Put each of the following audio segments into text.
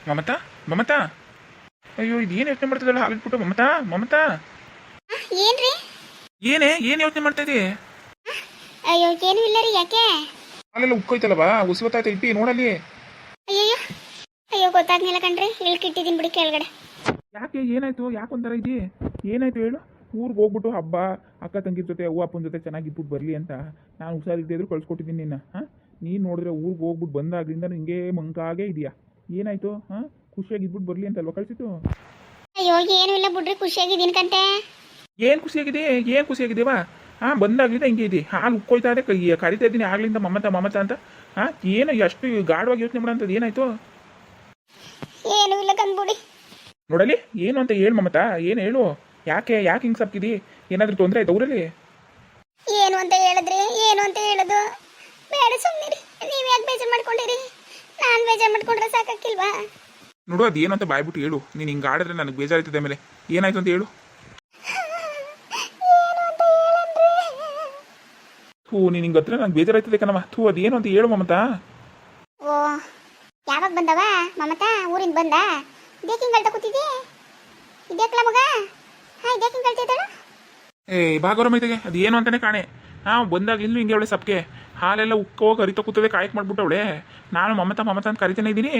ಮಮತಾ ಮಮತಾ, ಅಯ್ಯೋ ಇದೇನು ಯೋಚನೆ ಮಾಡ್ತಿದ್ದಲ್ಲ ಹಾಲಿಟ್ಬಿಟ್ಟು. ಮಮತಾ ಮಮತಾ, ಏನ್ರಿ? ಏನು ಯೋಚನೆ ಮಾಡ್ತಾ ಇದೀ? ಅಯ್ಯೋ ಏನು ಇಲ್ಲ ರೀ. ಯಾಕೆ? ಹಾಲೆಲ್ಲ ಉಕ್ಕೋಯ್ತಲ್ವಾ, ಉಸಿವತ್ತಾಯ್ತು, ಇಟ್ಟಿ ನೋಡಲ್ಲಿ. ಅಯ್ಯೋ ಅಯ್ಯೋ ಗೊತ್ತಾಗ್ನಿಲ್ಲ ಕಣ್ರಿ, ಇಳ್ಕಿಟ್ಟಿದ್ದೀನಿ ಬಿಡಿ ಕೆಳಗಡೆ. ಯಾಕೆ ಏನಾಯ್ತು? ಯಾಕೆ ಒಂಥರ ಇದೀ? ಏನಾಯ್ತು ಹೇಳು? ಊರಿಗೆ ಹೋಗ್ಬಿಟ್ಟು ಹಬ್ಬ ಅಕ್ಕ ತಂಗಿ ಜೊತೆ ಅವ್ವ ಅಪ್ಪನ ಜೊತೆ ಚೆನ್ನಾಗಿದ್ಬಿಟ್ಟು ಬರಲಿ ಅಂತ ನಾನು ಹುಷಾರಿದ್ದಿದ್ರು ಕಳ್ಸ್ಕೊಟ್ಟಿದ್ದೀನಿ ನಿನ್ನ. ಹಾಂ, ನೀನು ನೋಡಿದ್ರೆ ಊರಿಗೆ ಹೋಗ್ಬಿಟ್ಟು ಬಂದಾಗ್ಲಿಂದ ನಿಂಗೆ ಮಂಕಾಗೇ ಇದೆಯಾ? ಏನಾಯ್ತು? ಹಾಂ, ಖುಷಿಯಾಗಿ ಇದ್ಬಿಟ್ಟು ಬರಲಿ ಅಂತಲ್ವ ಕಳಿಸಿತು? ಅಯ್ಯೋ ಏನು ಇಲ್ಲ ಬಿಡ್ರಿ, ಖುಷಿಯಾಗಿದ್ದೀನಿ ಕಂತೆ. ಏನು ಖುಷಿಯಾಗಿದೆಯಾ? ಹಾಂ, ಬಂದಾಗಲಿಂದ ಹಿಂಗೆ ಇದೆ, ಹಾಲು ಉಕ್ಕೋಯ್ತಾ ಇದೆ, ಕರಿತಾ ಇದ್ದೀನಿ ಆಗ್ಲಿಂದ ಮಮತಾ ಮಮತಾ ಅಂತ. ಹಾಂ, ಏನು ಎಷ್ಟು ಗಾಢವಾಗಿ ಯೋಚನೆ ಮಾಡೋಂಥದ್ದು ಏನಾಯ್ತು? ಏನು ಇಲ್ಲ ಕಂದ್ಬಿಡಿ. ನೋಡಲಿ ಏನು ಅಂತ ಹೇಳು ಮಮತಾ, ಏನು ಹೇಳು? ಯಾಕೆ ಹಿಂಗೆ ಸಪ್ಕಿದಿ? ಏನಾದರೂ ತೊಂದರೆ ಆಯ್ತು ಊರಲ್ಲಿ? ಏನು ಅಂತ ಹೇಳಿದ್ರಿ? ಏನು ಅಂತ ಹೇಳೋದು ಬೇಡ, ಸುಮ್ಮನಿರಿ. ನೀವು ಯಾಕೆ ಬೇಜಾರು ಮಾಡ್ಕೊಂಡಿರಿ? ನಾನು ಬೇಜಾರು ಮಾಡ್ಕೊಂಡ್ರೆ ಸಾಕಾಕಿಲ್ವಾ? ನೋಡು, ಅದು ಏನು ಅಂತ ಬಾಯ್ಬಿಟ್ಟು ಹೇಳು. ನೀನು ಹಿಂಗೆ ಆಡಿದ್ರೆ ನನಗೆ ಬೇಜಾರಾಯ್ತದೆ. ಆಮೇಲೆ ಏನಾಯ್ತು ಅಂತ ಹೇಳು. ನೀನು ಹಿಂಗೆ ಹತ್ರ ನಂಗೆ ಬೇಜಾರಾಯ್ತದೆ ಕಣಮ್ಮ. ಅದು ಏನು ಅಂತ ಹೇಳು ಮಮತಾ. ಓ, ಯಾವಾಗ ಬಂದವ ಮಮತಾ? ಊರಿಂದ ಬಂದ? ಇದೇ ಹಿಂಗಳ್ತ ಕೂತಿದ್ದಿ? ಇದೇಕ್ಲ ಮಗ? ಹಾಂ, ಇದೇ ಹಿಂಗಳ್ತಿದ್ದಾಳು. ಭಾಗವರಮೈತೆಗೆ ಅದು ಏನು ಅಂತಾನೆ ಕಾಣೆ. ಹಾಂ, ಬಂದಾಗ್ಲಿಂದ ಹಿಂಗೆ ಅವಳೆ ಸಪ್ಕೆ ಹಾಲೆಲ್ಲ ಉಕ್ಕೋಗಿ ಕರಿತಾ ಕೂತದೆ, ಕಾಯಕ್ಕೆ ಮಾಡ್ಬಿಟ್ಟವಳೆ. ನಾನು ಮಮತಾ ಅಂತ ಕರಿತಾನೆ ಇದ್ದೀನಿ.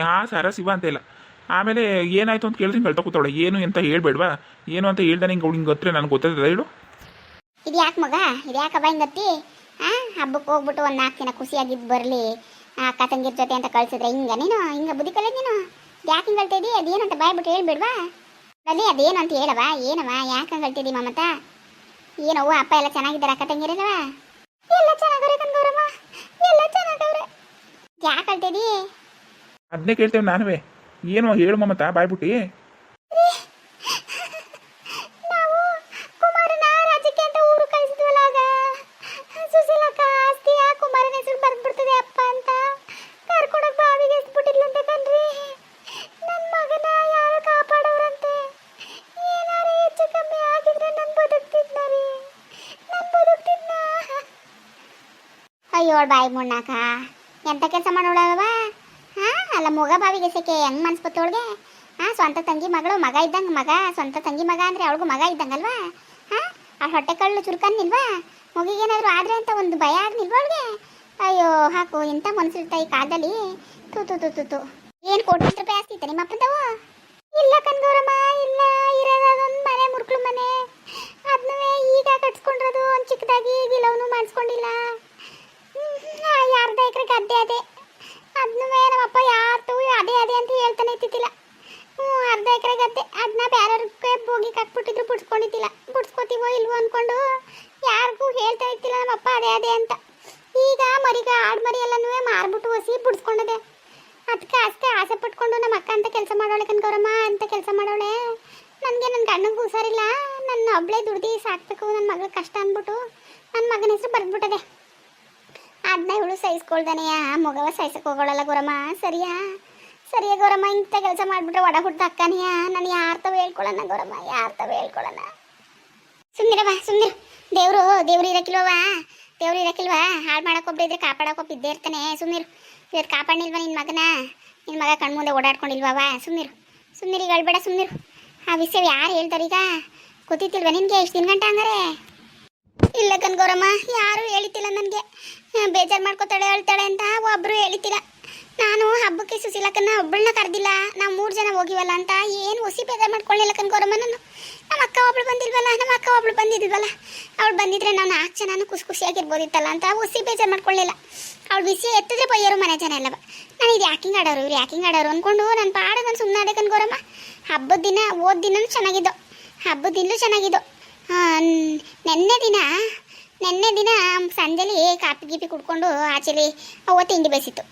ಹಾಂ ಸರ ಶಿವ ಅಂತ ಇಲ್ಲ. ಆಮೇಲೆ ಏನಾಯ್ತು ಅಂತ ಕೇಳಿದ್ರೆ ಹಿಂಗೆ ಹೇಳ್ತಾ ಕೂತವಳೆ. ಏನು ಅಂತ ಹೇಳ್ಬೇಡ್ವಾ? ಏನು ಅಂತ ಹೇಳ್ದಾನೆ ಹಿಂಗೆ ಅವಳು ಹಿಂಗೆ ಹತ್ರ ನನಗೆ ಗೊತ್ತಾಯ್ತದ ಹೇಳು. ಇದು ಯಾಕೆ ಮಗ? ಇದು ಯಾಕಬ್ಬ ಹಿಂಗತ್ತಿ? ಹಾಂ, ಹಬ್ಬಕ್ಕೆ ಹೋಗ್ಬಿಟ್ಟು ಒಂದು 4 ದಿನ ಖುಷಿಯಾಗಿದ್ದು ಬರಲಿ ಅಕ್ಕ ತಂಗಿರ ಜೊತೆ ಅಂತ ಕಳ್ಸಿದ್ರೆ ನೀನು ಹಿಂಗೆ ಬುದ್ಧಿ ಕಲಿಯೋದು ನೀನು? ಯಾಕೆ ಹಿಂಗೆ ಹೇಳ್ತಾ ಇದ್ದಿ? ಅದೇನು ಅಂತ ಬಾಯ್ಬಿಟ್ಟು ಹೇಳ್ಬೇಡ್ವಾ? ಅಲ್ಲಿ ಅದೇನು ಅಂತ ಹೇಳವ? ಏನವ ಯಾಕೆ ಹಂಗೆ ಹೇಳ್ತಿದ್ದಿ ಮಮತಾ? ಏನವ್ವ ಅಪ್ಪ ಎಲ್ಲ ಚೆನ್ನಾಗಿದ್ದಾರೆ? ಅಕ್ಕ ತಂಗಿರಲ್ವ? ಎಲ್ಲ ಚೆನ್ನಾಗವ್ರೆ ಕಣ್ಗೌರಮ್ಮ, ಎಲ್ಲ ಚೆನ್ನಾಗವ್ರೆ. ಯಾಕೆ ಹೇಳ್ತಿದ್ದಿ? ಅದನ್ನೇ ಕೇಳ್ತೇವೆ ನಾನುವೇ. ಏನು ಹೇಳು ಮಮತಾ ಬಾಯ್ಬಿಟ್ಟು. ನಾವು ಕುಮಾರನ ರಾಜ್ಯಕ್ಕೆ ಅಂತ ಊರು ಕಳಿಸಿದ್ವಲ್ಲ, ಆಗ ಸುಶೀಲಕ್ಕ ಆಸ್ತಿಯ ಕುಮಾರನ ಹೆಸರು ಬರ್ದ್ಬಿಡ್ತದೆ ಅಪ್ಪ ಅಂತ ಕರ್ಕೊಂಡೋಗಿ ಬಾವಿಗೆ ಎಸ್ಬಿಟ್ಟಿದ್ಲಂತೆ ಕಣ್ರಿ. ನನ್ನ ಮಗನ ಯಾರು ಕಾಪಾಡೋರಂತೆ? ಏನಾರು ಹೆಚ್ಚು ಕಮ್ಮಿ ಆಗಿದ್ರೆ ನಾನು ಬದುಕ್ತಿದ್ನ ರೀ, ನಾನು ಬದುಕ್ತಿದ್ನ. ಅಯ್ಯೋ ಬಾಯಿ ಮುಣ್ಣಾಕ ಎಂತ ಕೆಲಸ ಮಾಡೋಳವ? ಹಾಂ, ಅಲ್ಲ ಮಗ ಬಾವಿಗೆ ಎಸಕ್ಕೆ ಹೆಂಗೆ ಮನ್ಸ್ಬತ್ತೋಳ್ಗೆ? ಹಾಂ, ಸ್ವಂತ ತಂಗಿ ಮಗಳು, ಮಗ ಇದ್ದಂಗೆ ಮಗ, ಸ್ವಂತ ತಂಗಿ ಮಗ ಅಂದರೆ ಅವಳಿಗೂ ಮಗ ಇದ್ದಂಗಲ್ವಾ? ಹಾಂ, ಆ ಹೊಟ್ಟೆ ಕಳ್ಳು ಚುರುಕನ್ನಿಲ್ವಾ? ಮಗಿಗೇನಾದರೂ ಆದರೆ ಅಂತ ಒಂದು ಭಯ ಆಗ್ನಿಲ್ವ ಅವಳಿಗೆ? ಅಯ್ಯೋ ಹಾಕು, ಎಂಥ ಮನಸ್ಸಿರ್ತಾ ಈ ಕಾಲದಲ್ಲಿ. ತೂ ತೂ ತೂ ತೂ ತೂ. ಏನು 1 ಕೋಟಿ ರೂಪಾಯಿ ಆಸ್ತಿ ನಿಮ್ಮ ಅಪ್ಪಂದವು? ಇಲ್ಲ ಕಣ್ಗೌರಮ್ಮ, ಇಲ್ಲ. ಇರೋದೊಂದು ಮನೆ, ಮುರುಕ್ಳು ಮನೆ. ಅದನ್ನೂ ಈಗ ಕಟ್ಸ್ಕೊಂಡಿರೋದು. ಒಂದು ಚಿಕ್ಕದಾಗಿ ಗಿಲವನು ಮಾಡಿಸ್ಕೊಂಡಿಲ್ಲ. ಅರ್ಧ ಎಕರೆ ಗದ್ದೆ ಅದೇ. ಅದನ್ನೂ ನಮ್ಮಪ್ಪ ಯಾತು ಅದೇ ಅಂತ ಹೇಳ್ತಾನೆ ಇತ್ತಿಲ್ಲ. ಅರ್ಧ ಎಕರೆ ಗದ್ದೆ, ಅದನ್ನ ಬೇರೆಯವ್ರಿಗೆ ಬೋಗಿ ಹಾಕ್ಬಿಟ್ಟಿದ್ರು, ಬಿಡ್ಸ್ಕೊಂಡಿದ್ದಿಲ್ಲ. ಬಿಡ್ಸ್ಕೊತೀವೋ ಇಲ್ವೋ ಅಂದ್ಕೊಂಡು ಯಾರಿಗೂ ಹೇಳ್ತಾ ಇತ್ತಿಲ್ಲ ನಮ್ಮಪ್ಪ ಅದೇ ಅಂತ. ಈಗ ಆಡು ಮರಿ ಎಲ್ಲನೂ ಮಾರ್ಬಿಟ್ಟು ಹೊಸಿ ಬಿಡ್ಸ್ಕೊಂಡದೆ. ಅದಕ್ಕೆ ಅಷ್ಟೇ ಆಸೆ ಪಟ್ಕೊಂಡು ನಮ್ಮ ಅಕ್ಕ ಅಂತ ಕೆಲಸ ಮಾಡೋಳೆ ಕಣ್ಗೌರಮ್ಮ, ಅಂತ ಕೆಲಸ ಮಾಡೋಳೆ. ನನಗೆ ನನ್ನ ಗಂಡನಿಗೂ ಹುಷಾರಿಲ್ಲ, ನನ್ನ ಒಬ್ಬಳೇ ದುಡ್ದು ಸಾಕ್ಬೇಕು, ನನ್ನ ಮಗಳ ಕಷ್ಟ ಅಂದ್ಬಿಟ್ಟು ನನ್ನ ಮಗನ ಹೆಸರು ಬರೆದ್ಬಿಟ್ಟದೆ. ಅದನ್ನ ಇವಳು ಸಹಿಸ್ಕೊಳ್ದಾನೆಯ ಮಗವ ಸಹಿಸಕ್ಕೆ ಹೋಗೋಳಲ್ಲ ಗೌರಮ್ಮ. ಸರಿಯಾ ಗೌರಮ್ಮ, ಇಂಥ ಕೆಲಸ ಮಾಡಿಬಿಟ್ರೆ ಒಡ ಹುಡ್ದ ಅಕ್ಕನೆಯ. ನಾನು ಯಾರು ತವ ಹೇಳ್ಕೊಳ್ಳೋಣ ಗೌರಮ್ಮ, ಯಾರು ತವ ಹೇಳ್ಕೊಳ್ಳೋಣ? ಸುಮ್ಮನಿರವ, ಸುಮ್ಮನಿರು. ದೇವ್ರು ಇರಕ್ಕಿಲ್ವಾ? ಹಾಳು ಮಾಡೋಕೊಬ್ಬರು ಇದ್ರೆ ಕಾಪಾಡೋಕೊಬ್ಬ ಇದ್ದೇ ಇರ್ತಾನೆ. ಸುಮ್ಮನಿರು. ಇವತ್ತು ಕಾಪಾಡಿಲ್ವಾ ನಿನ್ನ ಮಗನ? ನಿನ್ನ ಮಗ ಕಣ್ಮುಂದೆ ಓಡಾಡ್ಕೊಂಡಿಲ್ವವ? ಸುಮ್ಮನಿರು, ಈಗ ಹೇಳ್ಬೇಡ, ಸುಮ್ಮನಿರು. ಆ ವಿಷಯ ಯಾರು ಹೇಳ್ತಾರೀಗ? ಗೊತ್ತಿತ್ತಿಲ್ವ ನಿನಗೆ ಇಷ್ಟು ದಿನ ಗಂಟ ಹಂಗಾರೆ? ಇಲ್ಲ ಕಣ್ಗೌರಮ್ಮ, ಯಾರೂ ಹೇಳಿತಿಲ್ಲ ನನಗೆ. ಬೇಜಾರು ಮಾಡ್ಕೋತಾಳೆ ಹೇಳ್ತಾಳೆ ಅಂತ ಒಬ್ಬರು ಹೇಳಿತಿಲ್ಲ. ನಾನು ಹಬ್ಬಕ್ಕೆ ಸುಶೀಲಕ್ಕನ್ನ ಒಬ್ಬಳನ್ನ ಕರೆದಿಲ್ಲ, ನಾವು 3 ಜನ ಹೋಗಿವಲ್ಲ ಅಂತ ಏನು ಹೊಸಿ ಬೇಜಾರು ಮಾಡ್ಕೊಳ್ಳಿಲ್ಲ ಕಣ್ಗೌರಮ್ಮ. ನಮ್ಮ ಅಕ್ಕ ಒಬ್ಳು ಬಂದಿಲ್ವಲ್ಲ, ಅವಳು ಬಂದಿದ್ರೆ ನಾವು 4 ಜನನೂ ಖುಷಿಯಾಗಿರ್ಬೋದಿತ್ತಲ್ಲ ಅಂತ ಹೊಸಿ ಬೇಜಾರು ಮಾಡ್ಕೊಳ್ಳಿಲ್ಲ. ಅವಳು ವಿಷಯ ಎತ್ತಿದ್ರೆ ಬೈಯೋರು ಮನೆ ಜನ ಎಲ್ಲವ. ನಾನು ಇದು ಯಾಕಿಂಗ್ ಆಡೋರು, ಇವ್ರು ಯಾಕಿಂಗ್ ಆಡೋರು ಅಂದ್ಕೊಂಡು ನನ್ನ ಪಾಡು ನಾನು ಸುಮ್ಮನೆ ಅದೇ ಕಣ್ಗೌರಮ್ಮ. ಹಬ್ಬದ ದಿನ ದಿನನೂ ಚೆನ್ನಾಗಿದ್ದು, ಹಬ್ಬದ ದಿನಲೂ ಚೆನ್ನಾಗಿದ್ದು. ನೆನ್ನೆ ದಿನ ಸಂಜೆಲಿ ಕಾಪಿ ಗೀಪಿ ಕುಡ್ಕೊಂಡು ಆಚೆಲಿ ಅವ್ವ ತಿಂಡಿ ಬೇಯಿಸಿತ್ತು.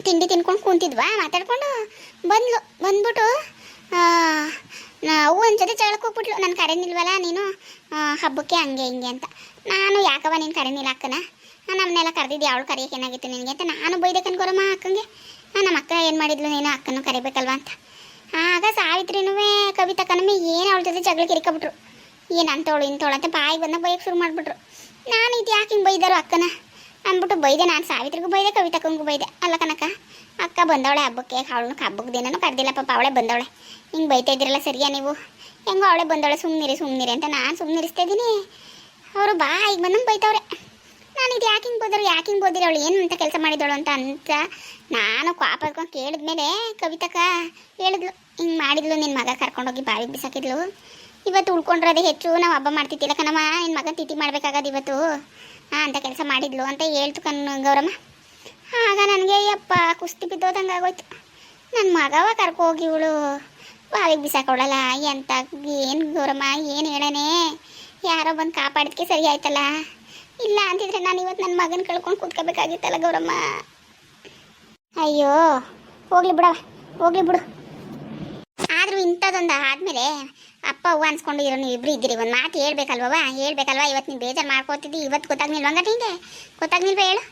ತಿಂಡಿ ತಿನ್ಕೊಂಡು ಕೂತಿದ್ವಾ ಮಾತಾಡ್ಕೊಂಡು ಬಂದ್ಬಿಟ್ಟು ಅವ್ವ ಒಂದು ಜೊತೆ ಜಗಳಕ್ಕೆ ಹೋಗ್ಬಿಟ್ಲು. ನಾನು ಕರೆನಿಲ್ವಲ್ಲ ನೀನು ಹಬ್ಬಕ್ಕೆ ಹಂಗೆ ಹಿಂಗೆ ಅಂತ. ನಾನು ಯಾಕವ ನೀನು ಕರೆನಿಲ್ಲ ಅಕ್ಕನ, ನಮ್ಮನ್ನೆಲ್ಲ ಕರೆದಿದ್ದೆ, ಅವಳು ಕರೆಯೋಕೆ ಏನಾಗಿತ್ತು ನಿನಗೆ ಅಂತ ನಾನು ಬೈದೆ ಕಣ್ಕೊರಮ್ಮ ಅಕ್ಕಂಗೆ. ನಮ್ಮ ಅಕ್ಕ ಏನು ಮಾಡಿದ್ಲು, ನೀನು ಅಕ್ಕನೂ ಕರಿಬೇಕಲ್ವ ಅಂತ. ಆಗ ಸಾವಿತ್ರಿನೂ ಕವಿತಕ್ಕನೂ ಏನು ಅವಳ ಜೊತೆ ಜಗಳಕ್ಕೆ ಇರ್ಕೊಬಿಟ್ರು. ಏನು ಅಂತವಳು ಇಂಥವಳು ಅಂತ ಬಾಯಿ ಬಂದ ಬೈಯಕ್ಕೆ ಶುರು ಮಾಡಿಬಿಟ್ರು. ನಾನು ಇದು ಯಾಕೆ ಹಿಂಗೆ ಬೈದಾರು ಅಕ್ಕನ ಅಂದ್ಬಿಟ್ಟು ಬೈದೆ. ನಾನು ಸಾವಿತ್ರಿಗೂ ಬೈದೆ, ಕವಿತಕ್ಕಂಗೂ ಬೈದೆ. ಅಲ್ಲ ಕನಕ, ಅಕ್ಕ ಬಂದವಳೆ ಹಬ್ಬಕ್ಕೆ, ಅವಳನ್ನ ಹಬ್ಬಕ್ಕೆ ದಿನನೂ ಕರೆದಿಲ್ಲ ಪಾಪ, ಅವಳೇ ಬಂದವಳೆ. ಹಿಂಗೆ ಬೈತಾ ಇದ್ದೀರಲ್ಲ ಸರಿಯಾ ನೀವು? ಹೆಂಗೋ ಅವಳೇ ಬಂದವಳೆ, ಸುಮ್ಮನಿರಿ ಅಂತ ನಾನು ಸುಮ್ಮನಿರಿಸ್ತಾ ಇದ್ದೀನಿ. ಅವರು ಬಾ ಈಗ ಬಂದಂಗೆ ಬೈತವ್ರೆ. ನಾನು ಇದು ಯಾಕೆ ಹಿಂಗೆ ಬೋದಿರಿ ಅವಳು ಏನು ಅಂತ ಕೆಲಸ ಮಾಡಿದವಳು ಅಂತ ನಾನು ಕಾಪಾಡ್ಕೊಂಡು ಕೇಳಿದ್ಮೇಲೆ ಕವಿತಕ್ಕ ಹೇಳಿದ್ಲು, ಹಿಂಗೆ ಮಾಡಿದ್ಲು, ನಿನ್ನ ಮಗ ಕರ್ಕೊಂಡೋಗಿ ಬಾವಿಗೆ ಬಿಸಾಕಿದ್ಲು. ಇವತ್ತು ಉಳ್ಕೊಂಡ್ರದೇ ಹೆಚ್ಚು, ನಾವು ಹಬ್ಬ ಮಾಡ್ತಿದ್ದಿಲ್ಲ ಕಣಮ್ಮ, ನಿನ್ನ ಮಗ ತಿಥಿ ಮಾಡ್ಬೇಕಾಗದು ಇವತ್ತು ಅಂತ ಕೆಲಸ ಮಾಡಿದ್ಲು ಅಂತ ಹೇಳ್ತು ಗೌರಮ್ಮ. ಆಗ ನನಗೆ ಯಪ್ಪ ಕುಸ್ತಿ ಬಿದ್ದೋದಂಗೆ ಆಗೋಯ್ತು. ನನ್ನ ಮಗವ ಕರ್ಕೋಗಿ ಇವಳು ಬಾವಿಗೆ ಬಿಸಾಕೊಳಲ್ಲ ಎಂತ, ಏನು ಗೌರಮ್ಮ ಏನು ಹೇಳನೆ, ಯಾರೋ ಬಂದು ಕಾಪಾಡಿದ್ಕೆ ಸರಿ ಆಯ್ತಲ್ಲ. ಇಲ್ಲ ಅಂತಿದ್ರೆ ನಾನು ಇವತ್ತು ನನ್ನ ಮಗನ ಕಳ್ಕೊಂಡು ಕೂತ್ಕೋಬೇಕಾಗಿತ್ತಲ್ಲ ಗೌರಮ್ಮ. ಅಯ್ಯೋ ಹೋಗ್ಲಿ ಬಿಡು. ಆದರೂ ಇಂಥದ್ದೊಂದು ಆದಮೇಲೆ ಅಪ್ಪ ಅವ್ವ ಅನ್ಸ್ಕೊಂಡು ಇರೋ ನೀವು ಇಬ್ಬರು ಇದ್ದೀರಿ, ಒಂದು ಮಾತು ಹೇಳ್ಬೇಕಲ್ವಾ? ಇವತ್ತು ನೀವು ಬೇಜಾರು ಮಾಡ್ಕೋತಿದ್ದಿ, ಇವತ್ತು ಗೊತ್ತಾಗ್ನಿಲ್ವಂಗ ನಿಂಗೆ? ಗೊತ್ತಾಗ್ನಿಲ್ವ ಹೇಳು?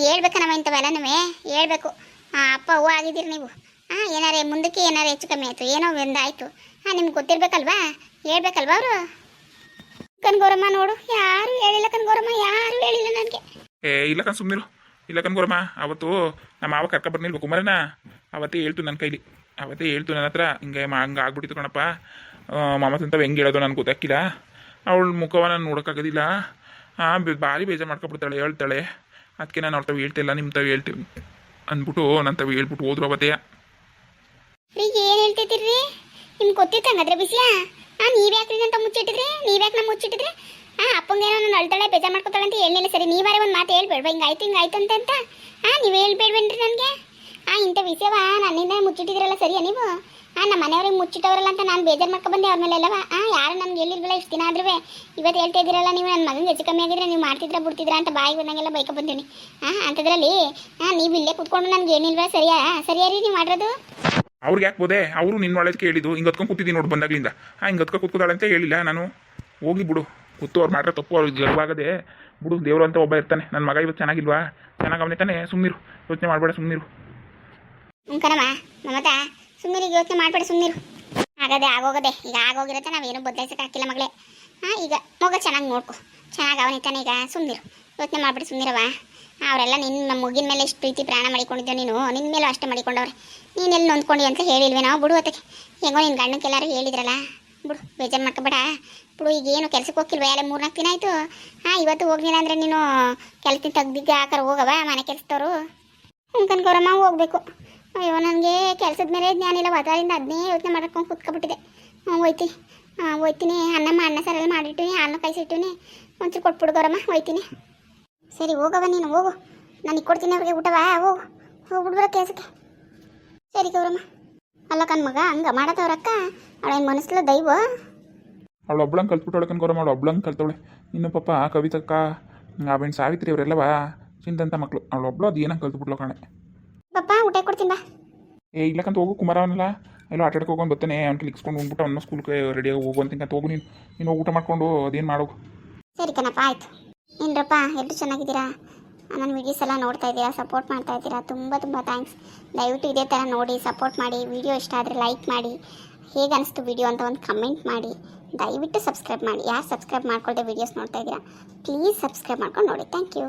ಹೇಳ್ಬೇಕನವ ಇಂಥವೆಲ್ಲನೂ ಹೇಳ್ಬೇಕು. ಅಪ್ಪ ಅವ್ವ ಆಗಿದ್ದೀರಿ ನೀವು. ಏನಾರೇ ಮುಂದಕ್ಕೆ ಏನಾರು ಹೆಚ್ಚು ಕಮ್ಮಿ ಆಯಿತು, ಏನೋ ಒಂದಾಯಿತು, ನಿಮ್ಗೆ ಗೊತ್ತಿರ್ಬೇಕಲ್ವಾ? ಹೇಳ್ಬೇಕಲ್ವಾ ಅವರು? ಕನ್ಗೌರಮ್ಮ ನೋಡು, ಯಾರು ಹೇಳಿಲ್ಲ ಕನ್ಗೌರಮ್ಮ, ಯಾರು ಹೇಳಿಲ್ಲ ನನಗೆ. ಇಲ್ಲ ಕಣ್ ಸುಮ್ಮನಿರು, ಇಲ್ಲ ಕನ್ಗೋರಮ್ಮ. ಅವತ್ತು ನಮ್ಮ ಮಾವ ಕರ್ಕ ಬರ್ನಿಲ್ವ ಕುಮಾರನ, ಅವತ್ತೇ ಹೇಳ್ತು ನನ್ನ ಕೈಲಿ, ಅವತ್ತೇ ಹೇಳ್ತು ನನ್ನ ಹತ್ರ, ಹಂಗೆ ಆಗ್ಬಿಟ್ಟಿತ್ತು ಕಣಪ್ಪ. ಮಮತಂತವ ಹೆಂಗೆ ಹೇಳೋದು ನನಗೆ ಗೊತ್ತಾಗಿಲ್ಲ. ಅವಳ ಮುಖವ ನಾನು ನೋಡೋಕ್ಕಾಗೋದಿಲ್ಲ. ಭಾರಿ ಬೇಜಾರು ಮಾಡ್ಕೊಬಿಡ್ತಾಳೆ, ಹೇಳ್ತಾಳೆ. ಅದಕ್ಕೆ ನಾನು ಅವ್ರ ತಾವು ಹೇಳ್ತಿಲ್ಲ, ನಿಮ್ಮ ತಾವು ಹೇಳ್ತೀವಿ ಅಂದ್ಬಿಟ್ಟು ನನ್ನ ತಾವು ಹೇಳ್ಬಿಟ್ಟು ಹೋದ್ರು ಅವತ್ತೇ. ಈಗ ಏನು ಹೇಳ್ತಿದ್ದೀರಿ? ನಿಮ್ಗೆ ಗೊತ್ತಿತ್ತು ಹಂಗಾದ್ರೆ ಬಿಸಿಯಾ? ನೀವ್ಯಾಕ್ರಿ ಅಂತ ಮುಚ್ಚಿಟ್ಟಿದ್ರಿ? ನೀವ್ಯಾಕೆ ನಮ್ಮ ಮುಚ್ಚಿಟ್ಟಿದ್ರಿ? ಅಪ್ಪಂಗೇನೋ ನಾನು ಅಳ್ತಾಳೆ ಬೇಜಾರು ಮಾಡ್ಕೊತಾಳೆ ಅಂತ ಹೇಳಿಲ್ಲ ಸರಿ. ನೀವಾರೇ ಒಂದು ಮಾತು ಹೇಳ್ಬೇಡ್ವಾ, ಹಿಂಗಾಯ್ತು ಅಂತ ನೀವು ಹೇಳ್ಬೇಡ್ವೇನ್ರಿ ನನಗೆ? ಇಂಥ ವಿಷಯವ ನನ್ನಿಂದ ಮುಚ್ಚಿಟ್ಟಿದ್ರಲ್ಲ ಸರಿಯಾ ನೀವು? ನಮ್ಮ ಮನೆಯವ್ರಿಗೆ ಮುಚ್ಚಿಟ್ಟವ್ರಲ್ಲ ಅಂತ ನಾನು ಬೇಜಾರು ಮಾಡ್ಕೊಬಂದೆ ಅವ್ರ ಮೇಲೆಲ್ಲವ. ಯಾರು ನಮ್ಗೆ ಹೇಳಿಲ್ವಲ್ಲ ಇಷ್ಟು ದಿನ ಆದ್ರೂ. ಇವತ್ತು ಹೇಳ್ತಾ ಇದ್ದೀರಲ್ಲ ನೀವು, ನನ್ನ ಮಗನಿಗೆ ಹೆಚ್ಚು ಕಮ್ಮಿ ಆಗಿದ್ರೆ ನೀವು ಮಾಡ್ತಿದ್ರ ಬಿಡ್ತಿದ್ರಾ ಅಂತ ಬಾಯಿಗೆ ಬಂದಂಗೆಲ್ಲ ಬೈಕೊಬಂದೀನಿ. ಅಂಥದ್ರಲ್ಲಿ ನೀವು ಇಲ್ಲೇ ಕೂತ್ಕೊಂಡು ನನಗೆ ಏನಿಲ್ವಾ? ಸರಿಯಾ ರೀ ನೀವು ಮಾಡಿರೋದು? ಅವ್ರಿಗೆ ಯಾಕೆ ಬೋದೆ? ಅವರು ನಿನ್ನ ಒಳಗೆ ಹೇಳಿದ್ದು, ಹಿಂಗೆ ಹತ್ಕೊಂಡು ಕೂತಿದ್ದೀನಿ ನೋಡು ಬಂದಾಗ್ಲಿಂದ. ಹಿಂಗೆ ಹತ್ಕೊಂಡು ಕೂತ್ಕೋದಾಳೆ ಅಂತ ಹೇಳಿಲ್ಲ ನಾನು. ಹೋಗಿ ಬಿಡು, ಕೂತು ಅವ್ರು ಮಾಡ್ರೆ ತಪ್ಪು, ಅವ್ರಿಗೆ ಜರುವಾಗದೆ ಬಿಡು. ದೇವರು ಅಂತ ಒಬ್ಬ ಇರ್ತಾನೆ. ನನ್ನ ಮಗ ಇವತ್ತು ಚೆನ್ನಾಗಿಲ್ವಾ? ಚೆನ್ನಾಗಿ ಅವನೇ ತಾನೆ, ಸುಮ್ಮನಿರು, ಯೋಚನೆ ಮಾಡಬೇಡ, ಸುಮ್ಮನಿರು. ಕಣಮ್ಮ ಮಮತಾ, ಸುಮ್ಮನಿಗೆ ಯೋಚನೆ ಮಾಡಬೇಡ, ಸುಮ್ಮನಿರು. ಆಗೋಗದೆ ಈಗ ಆಗೋಗಿರುತ್ತೆ, ನಾವೇನು ಬದಲಾಯಿಸಕ್ಕೆ ಹಾಕಿಲ್ಲ ಮಗಳೇ. ಈಗ ಮಗ ಚೆನ್ನಾಗಿ ನೋಡ್ಕೊ, ಚೆನ್ನಾಗಿ ಅವನಿತ್ತಾನೆ. ಈಗ ಸುಮ್ಮನಿರು, ಯೋಚನೆ ಮಾಡ್ಬಿಟ್ಟು ಸುಮ್ಮನಿರವ. ಅವರೆಲ್ಲ ನಿನ್ನ ಮುಗಿನ ಮೇಲೆ ಎಷ್ಟು ಪ್ರೀತಿ ಪ್ರಾಣ ಮಾಡಿಕೊಂಡಿದ್ದೆ ನೀನು, ನಿನ್ನ ಮೇಲೂ ಅಷ್ಟೇ ಮಾಡಿಕೊಂಡವ್ರೆ. ನೀನೆಲ್ಲಿ ನೊಂದ್ಕೊಂಡು ಅಂತ ಹೇಳಿಲ್ವೇ ನಾವು? ಬಿಡು ಅದಕ್ಕೆ, ಹೆಂಗೋ ನಿನ್ನ ಗಂಡಕ್ಕೆಲ್ಲರೂ ಹೇಳಿದ್ರಲ್ಲ, ಬಿಡು, ಬೇಜಾರು ಮಾಡ್ಕೊಬೇಡ ಬಿಡು. ಈಗೇನು ಕೆಲ್ಸಕ್ಕೆ ಹೋಗಿಲ್ವ? ಎಲ್ಲ 3-4 ದಿನ ಆಯಿತು. ಇವತ್ತು ಹೋಗ್ಲಿಲ್ಲ ಅಂದರೆ ನೀನು ಕೆಲಸದಿಂದ ತೆಗ್ದಿದ್ದ ಹಾಕರ್ ಹೋಗವ ಮನೆ ಕೆಲಸದವರು. ಕನ್ಗೌರಮ್ಮ ಹೋಗ್ಬೇಕು. ಅಯ್ಯೋ ನನಗೆ ಕೆಲಸದ ಮೇಲೆ ಜ್ಞಾನ ಇಲ್ಲ, ವಾತಾವರಣದಿಂದ ಅದನ್ನೇ ಯೋಚನೆ ಮಾಡ್ಕೊಂಡು ಕೂತ್ಕೊಬಿಟ್ಟಿದೆ. ಹೋಯ್ತೀನಿ. ಅನ್ನ ಸಾರೆಲ್ಲ ಮಾಡಿಟ್ಟಿನಿ, ಹಾಲನ್ನ ಕಾಯಿಸಿಟ್ಟಿನಿ, ಒಂಚೂರು ಕೊಟ್ಬಿಡು ಗೌರಮ್ಮ, ಹೋಯ್ತೀನಿ. ಸರಿ ಹೋಗವ, ನೀನು ಹೋಗು, ನಾನು ಕೊಡ್ತೀನಿ ಅವ್ರಿಗೆ ಊಟವಾ. ಹೋಗ್ಬಿಡ್ಬರ ಕೆಲಸಕ್ಕೆ. ಸರಿ ಗೌರಮ್ಮ. ಅಲ್ಲ ಮಗ ಹಂಗೆ ಮಾಡತ್ತವ್ರಕ್ಕ, ಅವಳೇನು ಮನಸ್ಸಲ್ಲ ದೈವ. ಅವಳು ಒಬ್ಳಂಗೆ ಕಲ್ತ್ಬಿಟ್ಟವಳೆ ಕನ್ಗೌರಮ್ಮ, ಅವಳು ಒಬ್ಳಂಗೆ ಕಲ್ತವಳೆ. ಇನ್ನು ಪಾಪ ಕವಿತಕ್ಕ, ಆವೇನು ಸಾವಿತ್ರಿ ಅವರೆಲ್ಲವ ಚಿಂತಂತ ಮಕ್ಕಳು. ಅವಳು ಒಬ್ಳು ಅದು ಏನಂಗೆ ಕಲ್ತ್ಬಿಟ್ಲು ಕಾಣೆ. ಪಪ್ಪ ಊಟ ಕೊಡ್ತೀನಿ ಬಾ. ಇಲ್ಲಕ್ಕಂತ ಹೋಗು, ಕುಮಾರ ಅವನಲ್ಲ ಎಲ್ಲೋ ಆಟಾಡಕ್ಕೆ ಹೋಗೋನು ಬರ್ತಾನೆ, ಅವ್ನಿಗೆ ಲಿಕ್ಸ್ಕೊಂಡು ಹೋಗ್ಬಿಟ್ಟು ಅವನ್ನ ಸ್ಕೂಲ್ಗೆ ರೆಡಿಯಾಗಿ ಹೋಗು ಅಂತ ಹೋಗು. ನೀನು ಹೋಗಿ ಊಟ ಮಾಡ್ಕೊಂಡು ಅದೇನು ಮಾಡೋಗು. ಸರಿ ಕಣಪ್ಪ, ಆಯಿತು. ಏನರಪ್ಪ ಎಲ್ಲರೂ ಚೆನ್ನಾಗಿದ್ದೀರಾ? ನನ್ನ ವೀಡಿಯೋಸ್ ಎಲ್ಲ ನೋಡ್ತಾ ಇದ್ದೀರಾ, ಸಪೋರ್ಟ್ ಮಾಡ್ತಾ ಇದ್ದೀರಾ, ತುಂಬ ಥ್ಯಾಂಕ್ಸ್. ದಯವಿಟ್ಟು ಇದೇ ಥರ ನೋಡಿ ಸಪೋರ್ಟ್ ಮಾಡಿ. ವಿಡಿಯೋ ಇಷ್ಟ ಆದರೆ ಲೈಕ್ ಮಾಡಿ, ಹೇಗೆ ಅನಿಸ್ತು ವಿಡಿಯೋ ಅಂತ ಒಂದು ಕಮೆಂಟ್ ಮಾಡಿ. ದಯವಿಟ್ಟು ಸಬ್ಸ್ಕ್ರೈಬ್ ಮಾಡಿ. ಯಾರು ಸಬ್ಸ್ಕ್ರೈಬ್ ಮಾಡ್ಕೊಳ್ದೆ ವೀಡಿಯೋಸ್ ನೋಡ್ತಾ ಇದ್ದೀರಾ, ಪ್ಲೀಸ್ ಸಬ್ಸ್ಕ್ರೈಬ್ ಮಾಡ್ಕೊಂಡು ನೋಡಿ. Thank you.